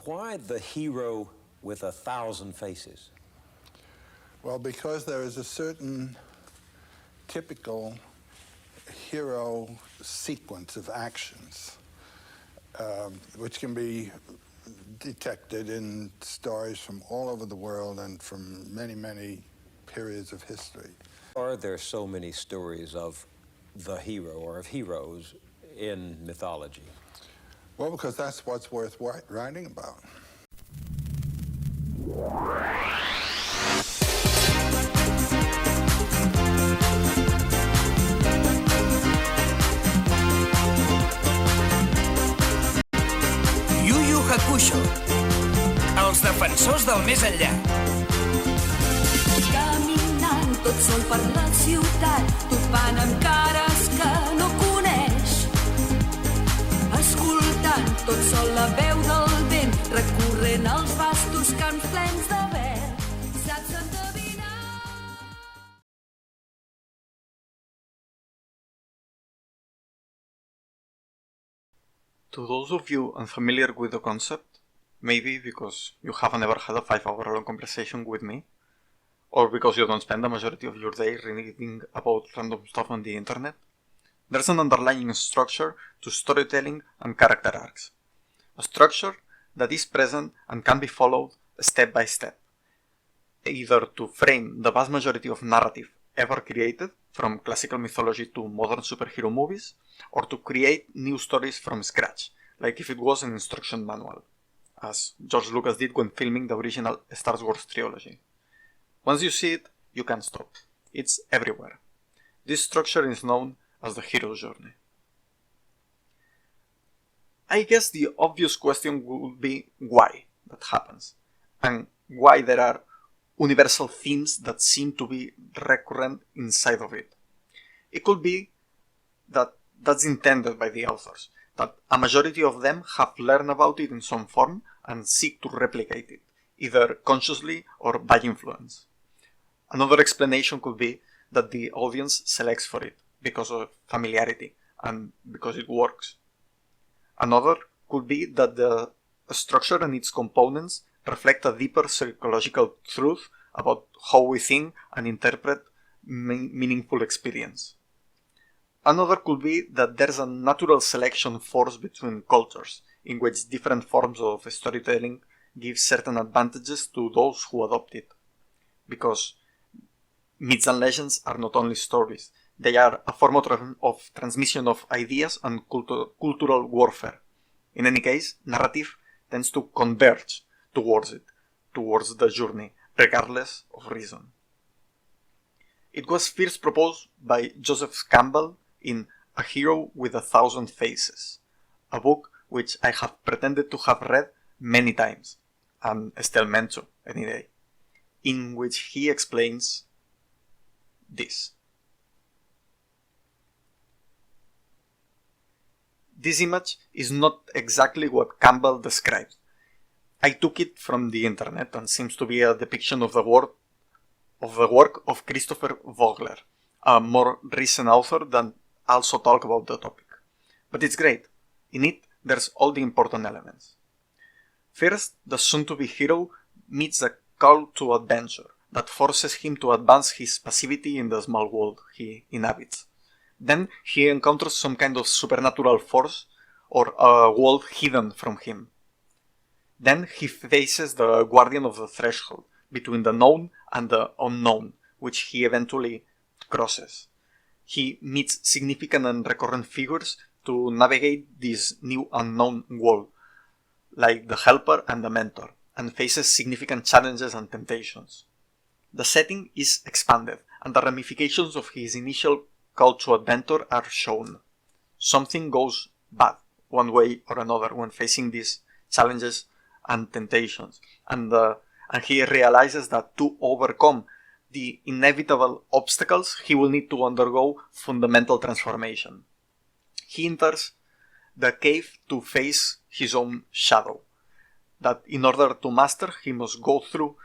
Why the hero with 1,000 faces? Well, because there is a certain typical hero sequence of actions, which can be detected in stories from all over the world and from many, many periods of history. Are there so many stories of the hero or of heroes in mythology? Well, because that's what's worth writing about. Hakusho, els defensors del més enllà. Caminant tot sol per la ciutat, topant amb cares que no coneix. Escoltant tot sol la veu del vent, recorrent els vastos camps plens de verd. Saps endevinar? To those of you unfamiliar with the concept, maybe because you haven't ever had a 5-hour-long conversation with me, or because you don't spend the majority of your day reading about random stuff on the internet, there's an underlying structure to storytelling and character arcs. A structure that is present and can be followed step by step, either to frame the vast majority of narrative ever created, from classical mythology to modern superhero movies, or to create new stories from scratch, like if it was an instruction manual, as George Lucas did when filming the original Star Wars trilogy. Once you see it, you can't stop. It's everywhere. This structure is known as the hero's journey. I guess the obvious question would be why that happens, and why there are universal themes that seem to be recurrent inside of it. It could be that that's intended by the authors, that a majority of them have learned about it in some form and seek to replicate it, either consciously or by influence. Another explanation could be that the audience selects for it because of familiarity and because it works. Another could be that the structure and its components reflect a deeper psychological truth about how we think and interpret meaningful experience. Another could be that there's a natural selection force between cultures, in which different forms of storytelling give certain advantages to those who adopt it. Because myths and legends are not only stories, they are a form of transmission of ideas and cultural warfare. In any case, narrative tends to converge towards it, towards the journey, regardless of reason. It was first proposed by Joseph Campbell in A Hero with 1,000 Faces, a book which I have pretended to have read many times, and still meant to any day, in which he explains this. This image is not exactly what Campbell described. I took it from the internet and seems to be a depiction of the work of Christopher Vogler, a more recent author that also talk about the topic. But it's great. In it, there's all the important elements. First, the soon-to-be hero meets a call to adventure that forces him to advance his passivity in the small world he inhabits. Then he encounters some kind of supernatural force or a world hidden from him. Then he faces the guardian of the threshold between the known and the unknown, which he eventually crosses. He meets significant and recurrent figures to navigate this new unknown world, like the helper and the mentor, and faces significant challenges and temptations. The setting is expanded, and the ramifications of his initial call to adventure are shown. Something goes bad, one way or another, when facing these challenges and temptations, and he realizes that to overcome the inevitable obstacles, he will need to undergo fundamental transformation. He enters the cave to face his own shadow, that in order to master, he must go through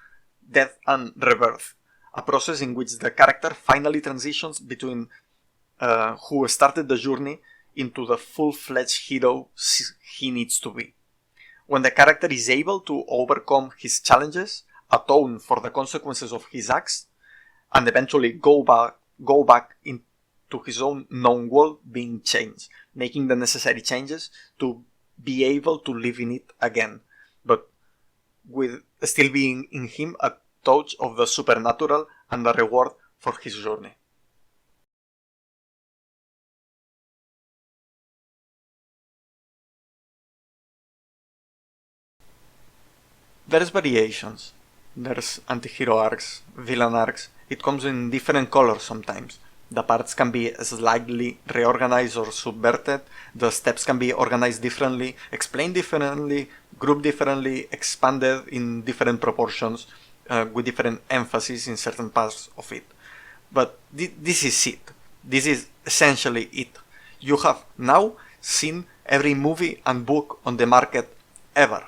death and rebirth, a process in which the character finally transitions between who started the journey into the full-fledged hero he needs to be. when the character is able to overcome his challenges, atone for the consequences of his acts, and eventually go back into his own known world being changed, making the necessary changes to be able to live in it again, but with still being in him a touch of the supernatural and the reward for his journey. There's variations. There's anti-hero arcs, villain arcs. It comes in different colors sometimes. The parts can be slightly reorganized or subverted. The steps can be organized differently, explained differently, grouped differently, expanded in different proportions, with different emphasis in certain parts of it. But this is it. This is essentially it. You have now seen every movie and book on the market ever.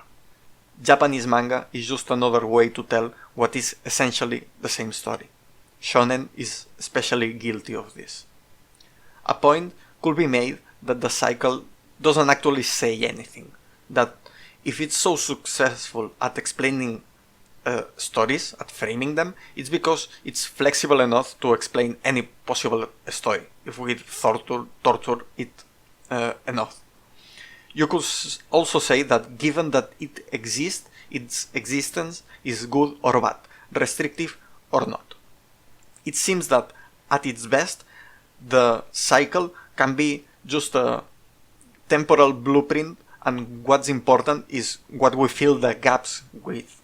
Japanese manga is just another way to tell what is essentially the same story. Shonen is especially guilty of this. A point could be made that the cycle doesn't actually say anything. That if it's so successful at explaining stories, at framing them, it's because it's flexible enough to explain any possible story, if we torture it enough. You could also say that given that it exists, its existence is good or bad, restrictive or not. It seems that at its best, the cycle can be just a temporal blueprint, and what's important is what we fill the gaps with.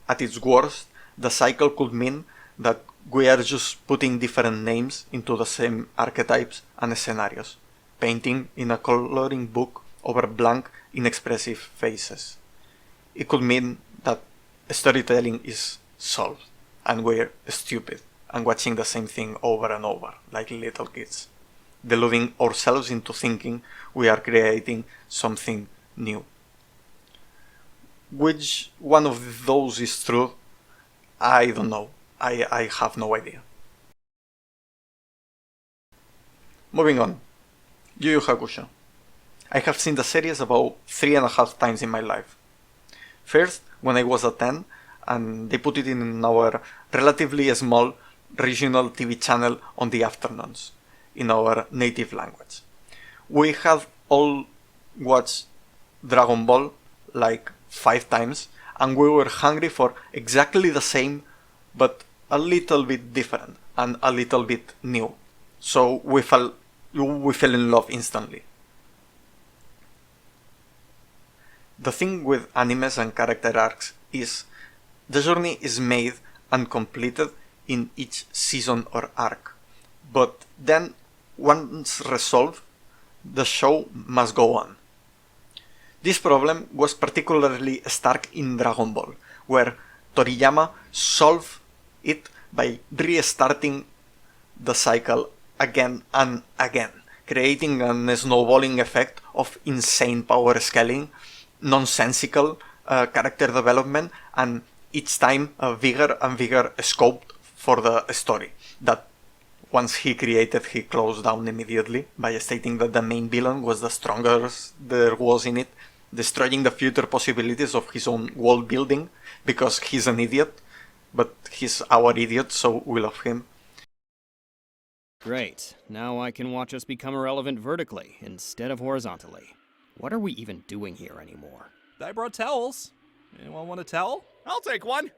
At its worst, the cycle could mean that we are just putting different names into the same archetypes and scenarios, painting in a coloring book over blank, inexpressive faces. It could mean that storytelling is solved, and we're stupid, and watching the same thing over and over, like little kids, deluding ourselves into thinking we are creating something new. Which one of those is true? I don't know. I have no idea. Moving on. Yu Yu Hakusho. I have seen the series about 3.5 times in my life. First, when I was a 10, and they put it in our relatively small regional TV channel on the afternoons, in our native language. We had all watched Dragon Ball like 5 times, and we were hungry for exactly the same, but a little bit different, and a little bit new. So we fell in love instantly. The thing with animes and character arcs is the journey is made and completed in each season or arc, but then once resolved, the show must go on. This problem was particularly stark in Dragon Ball, where Toriyama solved it by restarting the cycle again and again, creating a snowballing effect of insane power scaling, nonsensical character development, and each time a bigger and bigger scope for the story that once he created, he closed down immediately by stating that the main villain was the strongest there was in it, destroying the future possibilities of his own world building because he's an idiot, but he's our idiot, so we love him. Great. Now I can watch us become irrelevant vertically instead of horizontally. What are we even doing here anymore? I brought towels. Anyone want a towel? I'll take one.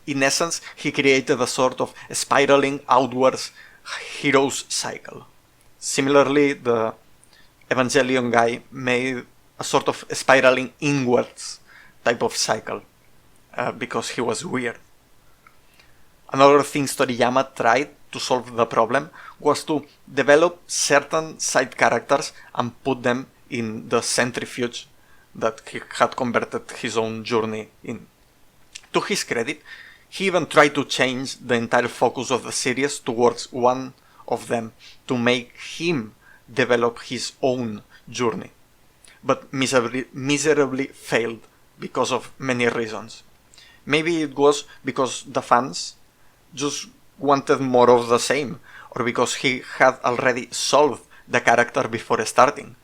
In essence, he created a sort of spiraling outwards heroes cycle. Similarly, the Evangelion guy made a sort of spiraling inwards type of cycle because he was weird. Another thing Toriyama tried to solve the problem was to develop certain side characters and put them in the centrifuge that he had converted his own journey in. To his credit, he even tried to change the entire focus of the series towards one of them to make him develop his own journey, but miserably failed because of many reasons. Maybe it was because the fans just wanted more of the same, or because he had already solved the character before starting.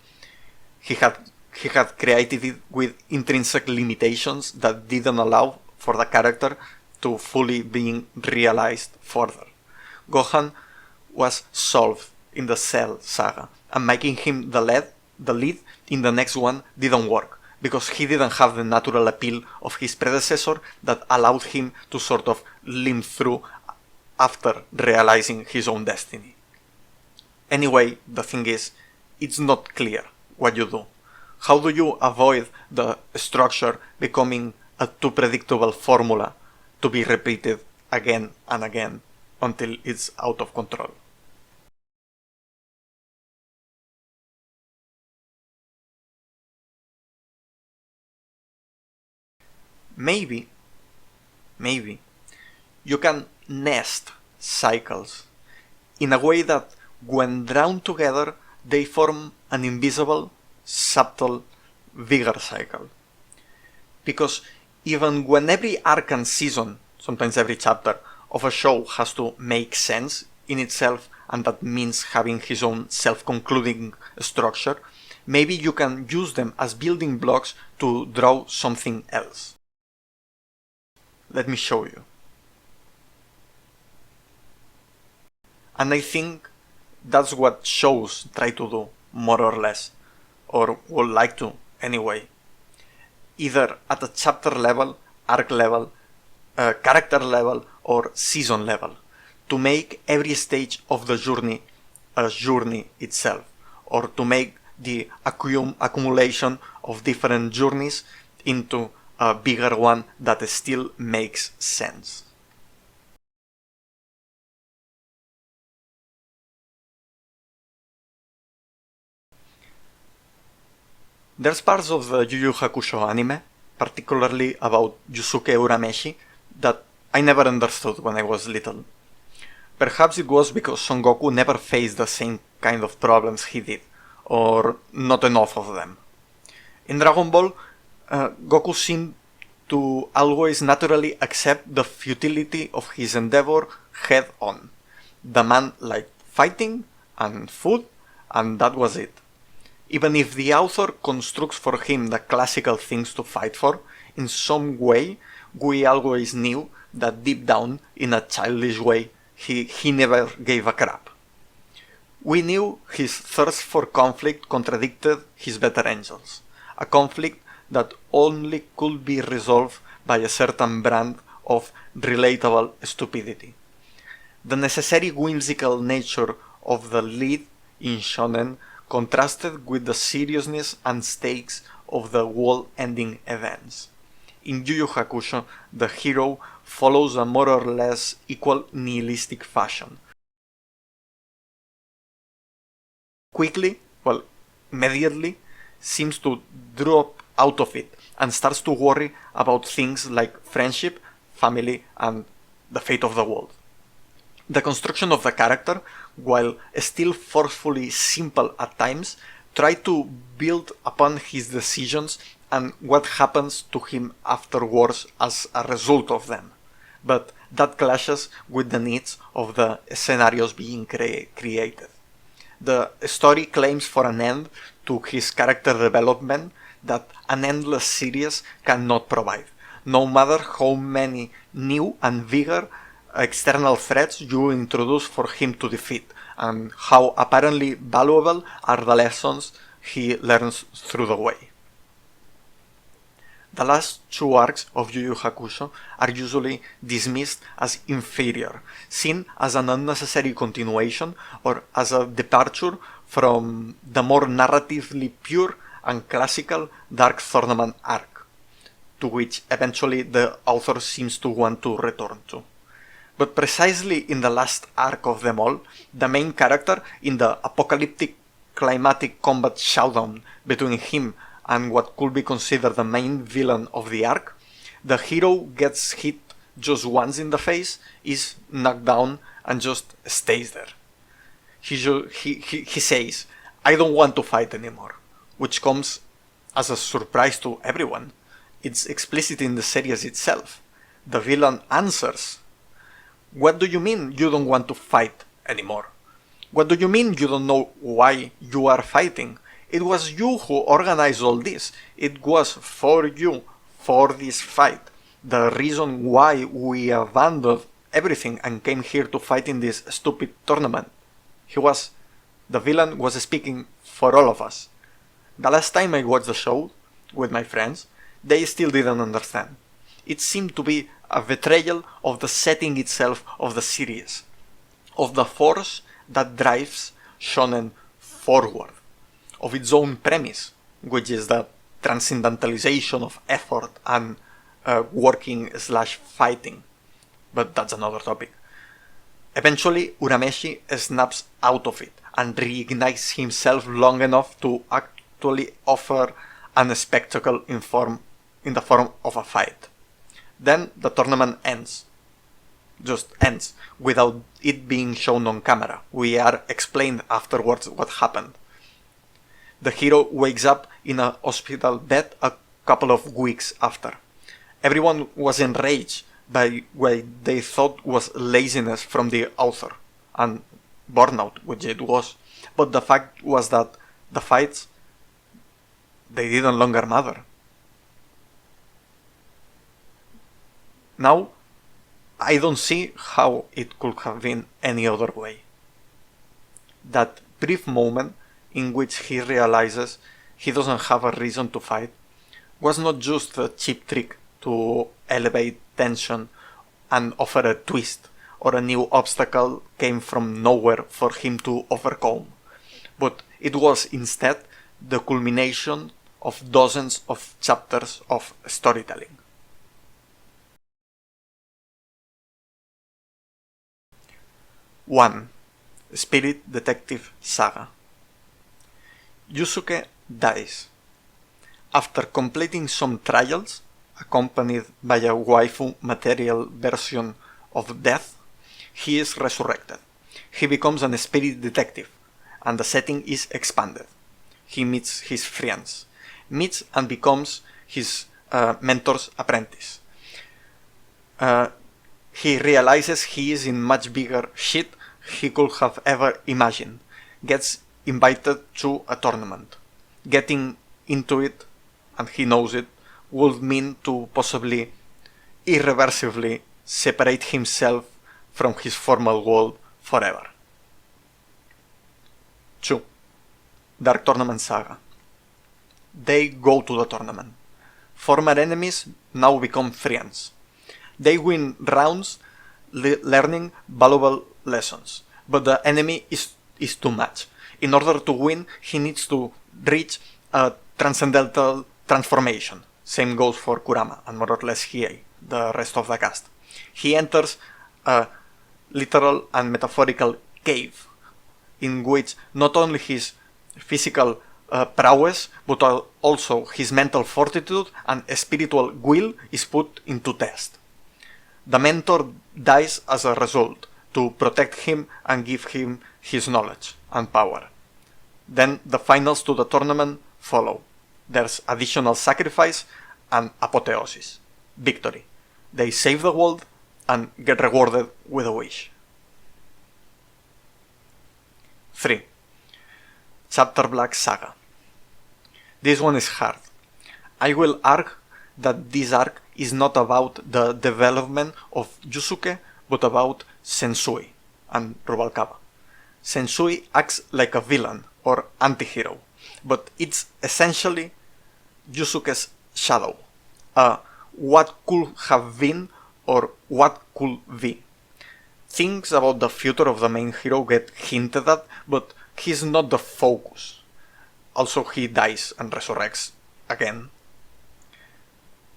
He had he had created it with intrinsic limitations that didn't allow for the character to fully being realized further. Gohan was solved in the Cell saga, and making him the lead in the next one didn't work, because he didn't have the natural appeal of his predecessor that allowed him to sort of limp through after realizing his own destiny. Anyway, the thing is, it's not clear what you do. How do you avoid the structure becoming a too predictable formula to be repeated again and again until it's out of control? Maybe you can nest cycles in a way that when drawn together they form an invisible, subtle, bigger cycle. Because even when every arc and season, sometimes every chapter, of a show has to make sense in itself, and that means having his own self-concluding structure, maybe you can use them as building blocks to draw something else. Let me show you. And I think that's what shows try to do, more or less, or would like to anyway. Either at a chapter level, arc level, character level, or season level, to make every stage of the journey a journey itself, or to make the accumulation of different journeys into a bigger one that still makes sense. There's parts of the Yu Yu Hakusho anime, particularly about Yusuke Urameshi, that I never understood when I was little. Perhaps it was because Son Goku never faced the same kind of problems he did, or not enough of them. In Dragon Ball, Goku seemed to always naturally accept the futility of his endeavor head on. The man liked fighting and food, and that was it. Even if the author constructs for him the classical things to fight for, in some way we always knew that deep down, in a childish way, he never gave a crap. We knew his thirst for conflict contradicted his better angels, a conflict that only could be resolved by a certain brand of relatable stupidity. The necessary whimsical nature of the lead in shonen contrasted with the seriousness and stakes of the world-ending events. In Yu Yu Hakusho, the hero follows a more or less equal nihilistic fashion. Quickly, immediately, seems to drop out of it and starts to worry about things like friendship, family, and the fate of the world. The construction of the character, while still forcefully simple at times, try to build upon his decisions and what happens to him afterwards as a result of them. But that clashes with the needs of the scenarios being created. The story claims for an end to his character development that an endless series cannot provide, no matter how many new and bigger external threats you introduce for him to defeat, and how apparently valuable are the lessons he learns through the way. The last two arcs of Yu Yu Hakusho are usually dismissed as inferior, seen as an unnecessary continuation or as a departure from the more narratively pure and classical Dark Tournament arc, to which eventually the author seems to want to return to. But precisely in the last arc of them all, the main character, in the apocalyptic climatic combat showdown between him and what could be considered the main villain of the arc, the hero gets hit just once in the face, is knocked down, and just stays there. He says, "I don't want to fight anymore," which comes as a surprise to everyone. It's explicit in the series itself. The villain answers, "What do you mean you don't want to fight anymore? What do you mean you don't know why you are fighting? It was you who organized all this. It was for you, for this fight. The reason why we abandoned everything and came here to fight in this stupid tournament. The villain was speaking for all of us. The last time I watched the show with my friends, they still didn't understand. It seemed to be a betrayal of the setting itself of the series, of the force that drives shonen forward, of its own premise, which is the transcendentalization of effort and working/fighting. But that's another topic. Eventually, Urameshi snaps out of it and reignites himself long enough to actually offer a spectacle in the form of a fight. Then the tournament ends. Just ends, without it being shown on camera. We are explained afterwards what happened. The hero wakes up in a hospital bed a couple of weeks after. Everyone was enraged by what they thought was laziness from the author, and burnout, which it was. But the fact was that the fights, they didn't longer matter. Now, I don't see how it could have been any other way. That brief moment in which he realizes he doesn't have a reason to fight was not just a cheap trick to elevate tension and offer a twist or a new obstacle came from nowhere for him to overcome, but it was instead the culmination of dozens of chapters of storytelling. One, Spirit Detective Saga. Yusuke dies. After completing some trials, accompanied by a waifu material version of death, he is resurrected. He becomes an spirit detective, and the setting is expanded. He meets his friends, meets and becomes his mentor's apprentice. He realizes he is in much bigger shit he could have ever imagined, gets invited to a tournament. Getting into it, and he knows it, would mean to possibly irreversibly separate himself from his formal world forever. 2. Dark Tournament Saga. They go to the tournament. Former enemies now become friends. They win rounds learning valuable lessons, but the enemy is too much. In order to win, he needs to reach a transcendental transformation. Same goes for Kurama and more or less Hiei, the rest of the cast. He enters a literal and metaphorical cave in which not only his physical prowess, but also his mental fortitude and spiritual will is put into test. The mentor dies as a result to protect him and give him his knowledge and power. Then the finals to the tournament follow. There's additional sacrifice and apotheosis. Victory. They save the world and get rewarded with a wish. 3. Chapter Black Saga. This one is hard. I will argue that this arc is not about the development of Yusuke, but about Sensui and Rubalcaba. Sensui acts like a villain or anti-hero, but it's essentially Yusuke's shadow. What could have been or what could be. Things about the future of the main hero get hinted at, but he's not the focus. Also, he dies and resurrects again,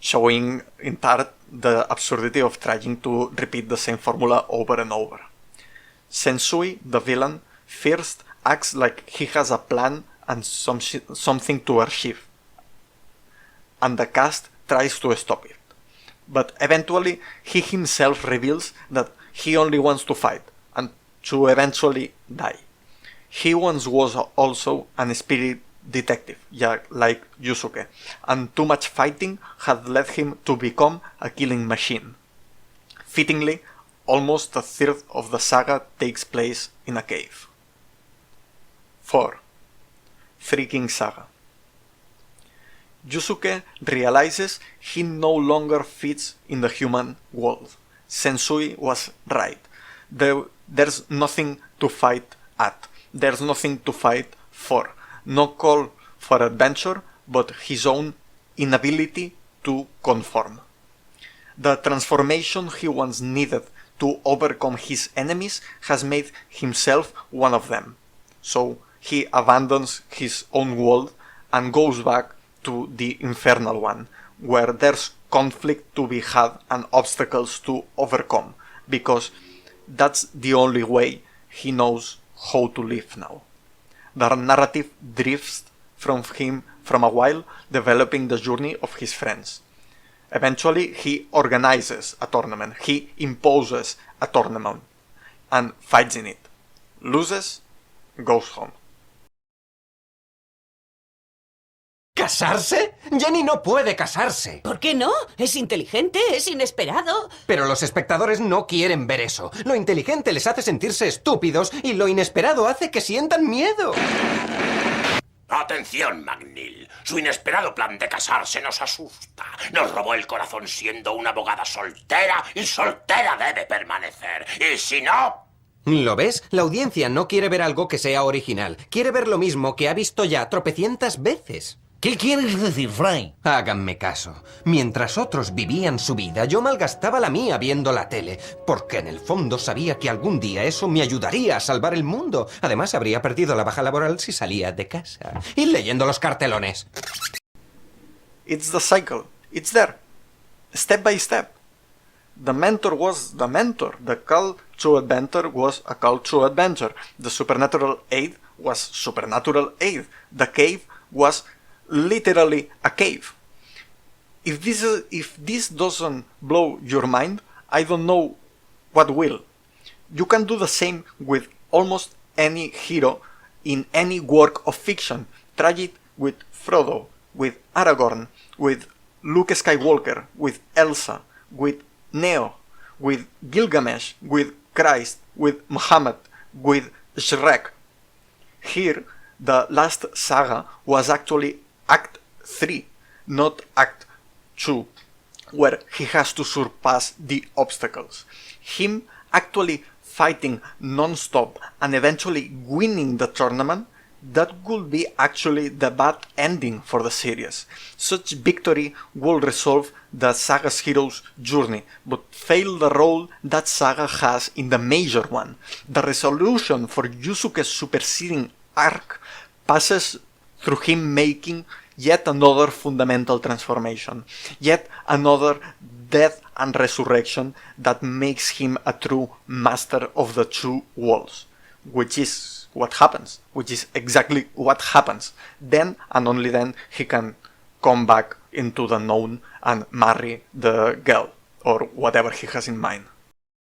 showing in part the absurdity of trying to repeat the same formula over and over. Sensui, the villain, first acts like he has a plan and something to achieve, and the cast tries to stop it. But eventually, he himself reveals that he only wants to fight and to eventually die. He once was also an spirit detective, like Yusuke, and too much fighting had led him to become a killing machine. Fittingly, almost a third of the saga takes place in a cave. 4. freaking saga. Yusuke realizes he no longer fits in the human world. Sensui was right. There's nothing to fight at. There's nothing to fight for. No call for adventure, but his own inability to conform. The transformation he once needed to overcome his enemies has made himself one of them. So he abandons his own world and goes back to the infernal one, where there's conflict to be had and obstacles to overcome, because that's the only way he knows how to live now. The narrative drifts from him from a while, developing the journey of his friends. Eventually, he organizes a tournament, he imposes a tournament, and fights in it. Loses, goes home. ¿Casarse? Jenny no puede casarse. ¿Por qué no? Es inteligente, es inesperado. Pero los espectadores no quieren ver eso. Lo inteligente les hace sentirse estúpidos y lo inesperado hace que sientan miedo. Atención, McNeil. Su inesperado plan de casarse nos asusta. Nos robó el corazón siendo una abogada soltera y soltera debe permanecer. Y si no... ¿Lo ves? La audiencia no quiere ver algo que sea original. Quiere ver lo mismo que ha visto ya tropecientas veces. ¿Qué quieres decir, Fry? Háganme caso. Mientras otros vivían su vida, yo malgastaba la mía viendo la tele, porque en el fondo sabía que algún día eso me ayudaría a salvar el mundo. Además, habría perdido la baja laboral si salía de casa. Y leyendo los cartelones. It's the cycle. It's there. Step by step. The mentor was the mentor. The call to adventure was a call to adventure. The supernatural aid was supernatural aid. The cave was literally a cave. If this doesn't blow your mind, I don't know what will. You can do the same with almost any hero in any work of fiction. Try it with Frodo, with Aragorn, with Luke Skywalker, with Elsa, with Neo, with Gilgamesh, with Christ, with Muhammad, with Shrek. Here, the last saga was actually Act 3, not Act 2, where he has to surpass the obstacles. Him actually fighting non-stop and eventually winning the tournament, that would be actually the bad ending for the series. Such victory will resolve the saga's hero's journey, but fail the role that saga has in the major one. The resolution for Yusuke's superseding arc passes through him making yet another fundamental transformation, yet another death and resurrection that makes him a true master of the two worlds, which is what happens, which is exactly what happens. Then and only then he can come back into the known and marry the girl, or whatever he has in mind.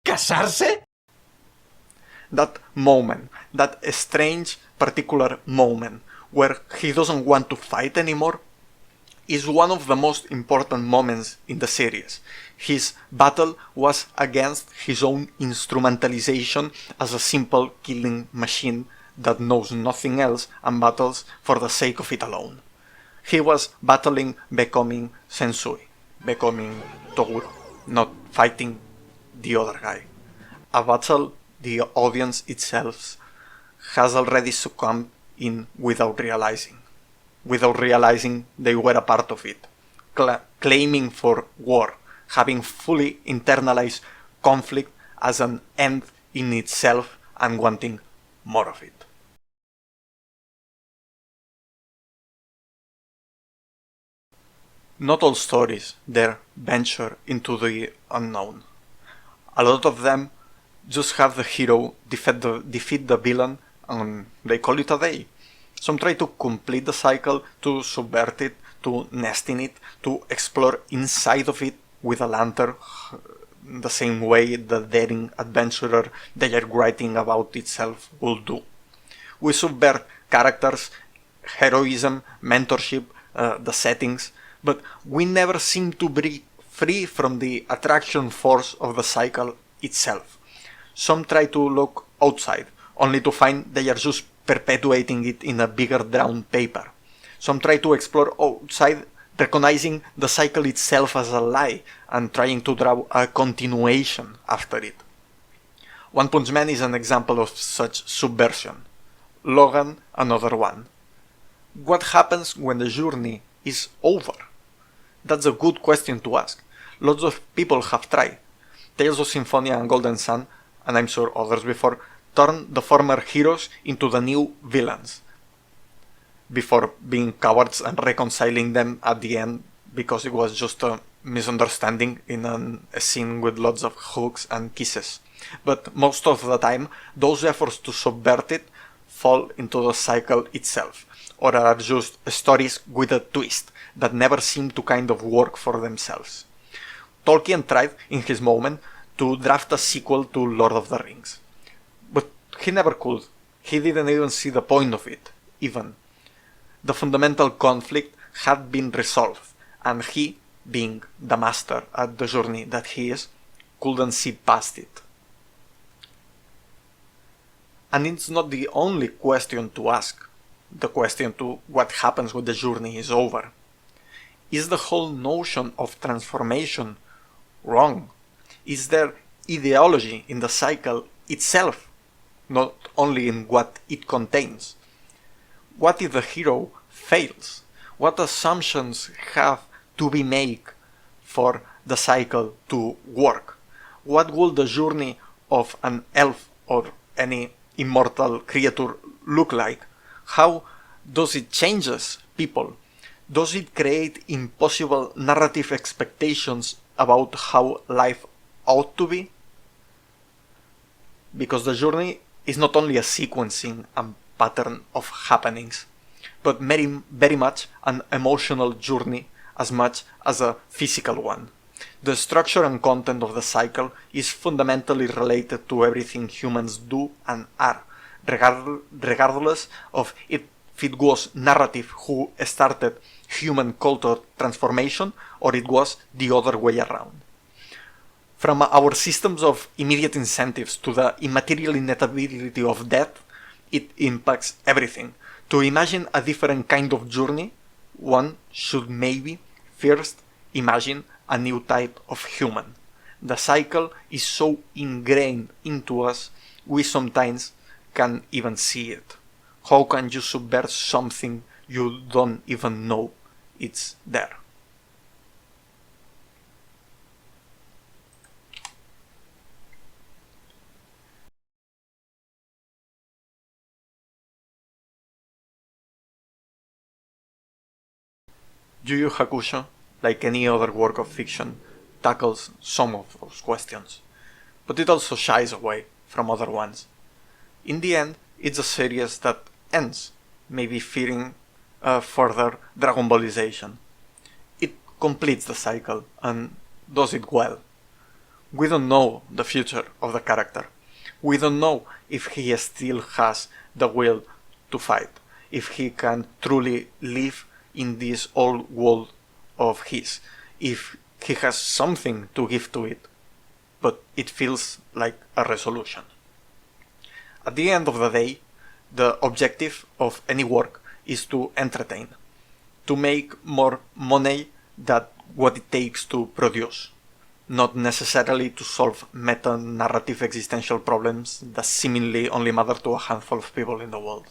¿Casarse? That moment, that strange particular moment, where he doesn't want to fight anymore, is one of the most important moments in the series. His battle was against his own instrumentalization as a simple killing machine that knows nothing else and battles for the sake of it alone. He was battling becoming Sensui, becoming Toguro, not fighting the other guy. A battle the audience itself has already succumbed in without realizing they were a part of it, claiming for war, having fully internalized conflict as an end in itself and wanting more of it. Not all stories dare venture into the unknown. A lot of them just have the hero defeat the villain and they call it a day. Some try to complete the cycle, to subvert it, to nest in it, to explore inside of it with a lantern, the same way the daring adventurer they are writing about itself will do. We subvert characters, heroism, mentorship, the settings, but we never seem to break free from the attraction force of the cycle itself. Some try to look outside, only to find they are just perpetuating it in a bigger brown paper. Some try to explore outside, recognizing the cycle itself as a lie and trying to draw a continuation after it. One Punch Man is an example of such subversion. Logan, another one. What happens when the journey is over? That's a good question to ask. Lots of people have tried. Tales of Symphonia and Golden Sun, and I'm sure others before, turned the former heroes into the new villains, before being cowards and reconciling them at the end because it was just a misunderstanding in a scene with lots of hugs and kisses. But most of the time, those efforts to subvert it fall into the cycle itself, or are just stories with a twist that never seem to kind of work for themselves. Tolkien tried, in his moment, to draft a sequel to Lord of the Rings. But he never could. He didn't even see the point of it, even. The fundamental conflict had been resolved, and he, being the master at the journey that he is, couldn't see past it. And it's not the only question to ask, the question to what happens when the journey is over. Is the whole notion of transformation wrong? Is there ideology in the cycle itself, not only in what it contains? What if the hero fails? What assumptions have to be made for the cycle to work? What will the journey of an elf or any immortal creature look like? How does it changes people? Does it create impossible narrative expectations about how life ought to be? Because the journey is not only a sequencing and pattern of happenings, but very much an emotional journey as much as a physical one. The structure and content of the cycle is fundamentally related to everything humans do and are, regardless of if it was narrative who started human culture transformation or it was the other way around. From our systems of immediate incentives to the immaterial inevitability of death, it impacts everything. To imagine a different kind of journey, one should maybe first imagine a new type of human. The cycle is so ingrained into us, we sometimes can't even see it. How can you subvert something you don't even know it's there? Yu Yu Hakusho, like any other work of fiction, tackles some of those questions, but it also shies away from other ones. In the end, it's a series that ends, maybe fearing further Dragon Ballization. It completes the cycle and does it well. We don't know the future of the character. We don't know if he still has the will to fight, if he can truly live in this old world of his, if he has something to give to it, but it feels like a resolution. At the end of the day, the objective of any work is to entertain, to make more money than what it takes to produce, not necessarily to solve meta-narrative existential problems that seemingly only matter to a handful of people in the world.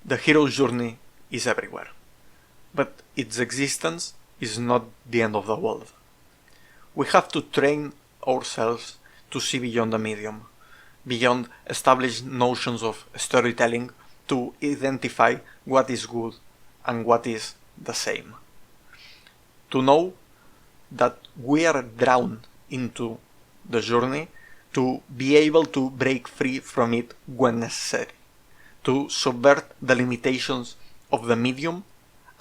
The hero's journey is everywhere, but its existence is not the end of the world. We have to train ourselves to see beyond the medium, beyond established notions of storytelling, to identify what is good and what is the same. To know that we are drawn into the journey, to be able to break free from it when necessary, to subvert the limitations of the medium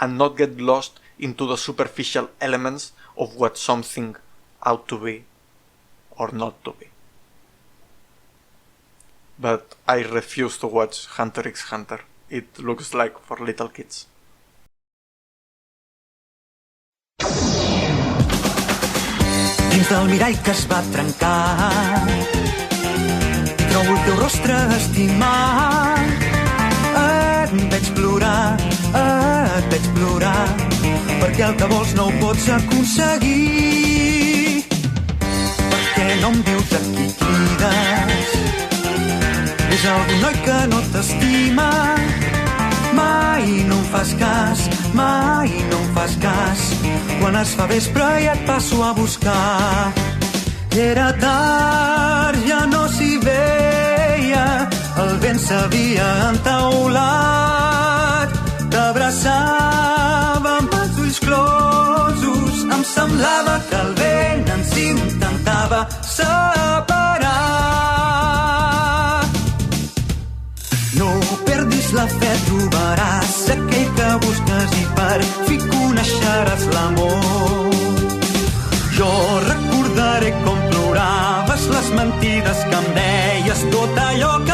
and not get lost into the superficial elements of what something ought to be or not to be. But I refuse to watch Hunter x Hunter. It looks like for little kids. dins del mirall que es va trencar i trobo el teu rostre estimat. Et veig plorar, perquè el que vols no ho pots aconseguir. Per què no em dius a qui crides? És algun noi que no t'estima. Mai no em fas cas, mai no em fas cas. Quan es fa vespre i et passo a buscar. Era tard, ja no s'hi veia, el vent s'havia entaulat. T'abraçava amb els ulls closos, em semblava que el vent ens intentava separar. No perdis la fe, trobaràs aquell que busques i per fi coneixeràs l'amor. Jo recordaré com ploraves, les mentides que em deies, tot allò que